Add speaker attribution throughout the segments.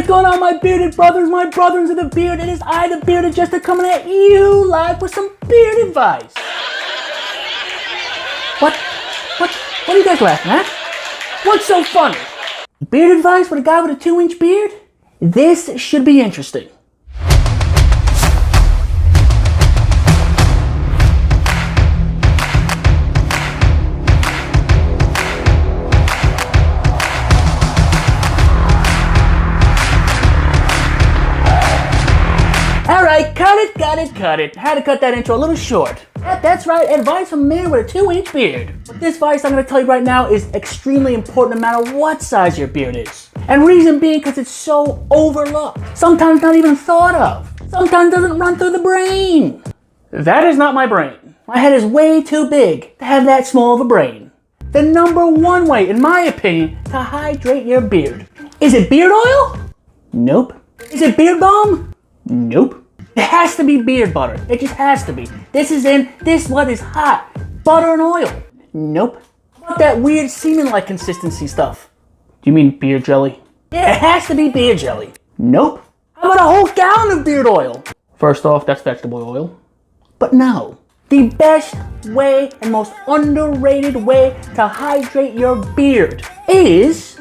Speaker 1: is going on, my bearded brothers, my brothers of the beard? It is I, the bearded jester, coming at you live with some beard advice. What are you guys laughing at? What's so funny? Beard advice for a guy with a 2-inch beard? This should be interesting. Alright, cut it. Had to cut that intro a little short. That's right, advice from a man with a 2-inch beard. But this advice I'm going to tell you right now is extremely important no matter what size your beard is. And reason being because it's so overlooked. Sometimes not even thought of. Sometimes doesn't run through the brain. That is not my brain. My head is way too big to have that small of a brain. The #1 way, in my opinion, to hydrate your beard. Is it beard oil? Nope. Is it beard balm? Nope. It has to be beard butter. It just has to be. This what is hot. Butter and oil. Nope. What that weird semen-like consistency stuff? Do you mean beard jelly? Yeah, it has to be beard jelly. Nope. How about a whole gallon of beard oil? First off, that's vegetable oil. But no. The best way and most underrated way to hydrate your beard is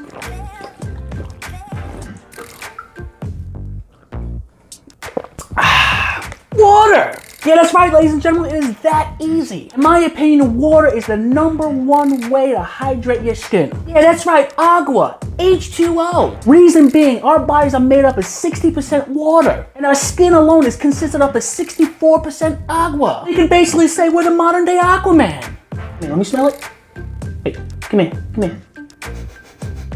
Speaker 1: water! Yeah, that's right, ladies and gentlemen, it is that easy. In my opinion, water is the #1 way to hydrate your skin. Yeah, that's right, agua, H2O. Reason being, our bodies are made up of 60% water, and our skin alone is consisted of 64% agua. You can basically say we're the modern day Aquaman. Hey, let me smell it. Hey, come here.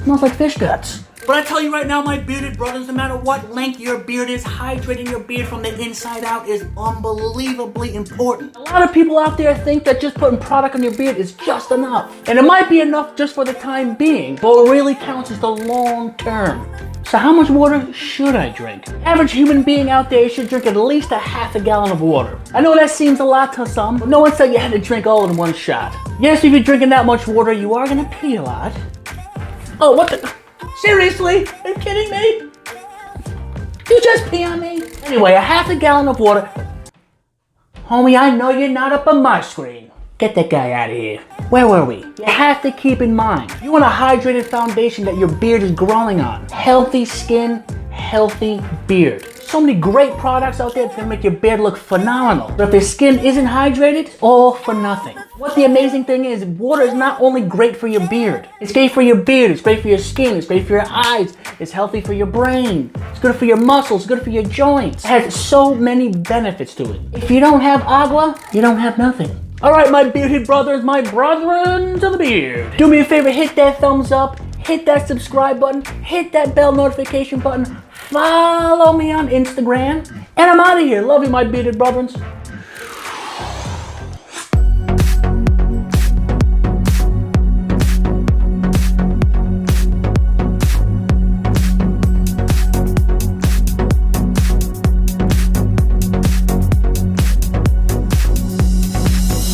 Speaker 1: Smells like fish guts. But I tell you right now, my bearded brothers, no matter what length your beard is, hydrating your beard from the inside out is unbelievably important. A lot of people out there think that just putting product on your beard is just enough. And it might be enough just for the time being, but what really counts is the long term. So how much water should I drink? Average human being out there should drink at least a half a gallon of water. I know that seems a lot to some, but no one said you had to drink all in one shot. Yes, if you're drinking that much water, you are gonna pee a lot. Oh, what the? Seriously? Are you kidding me? You just pee on me? Anyway, a half a gallon of water. Homie, I know you're not up on my screen. Get that guy out of here. Where were we? You have to keep in mind, you want a hydrated foundation that your beard is growing on. Healthy skin, healthy beard. So many great products out there that's gonna make your beard look phenomenal. But if your skin isn't hydrated, all for nothing. What the amazing thing is, water is not only great for your beard. It's great for your beard, it's great for your skin, it's great for your eyes, it's healthy for your brain, it's good for your muscles, it's good for your joints. It has so many benefits to it. If you don't have agua, you don't have nothing. Alright, my bearded brothers, my brethren to the beard. Do me a favor, hit that thumbs up, hit that subscribe button, hit that bell notification button, follow me on Instagram, and I'm out of here. Love you, my bearded brethren.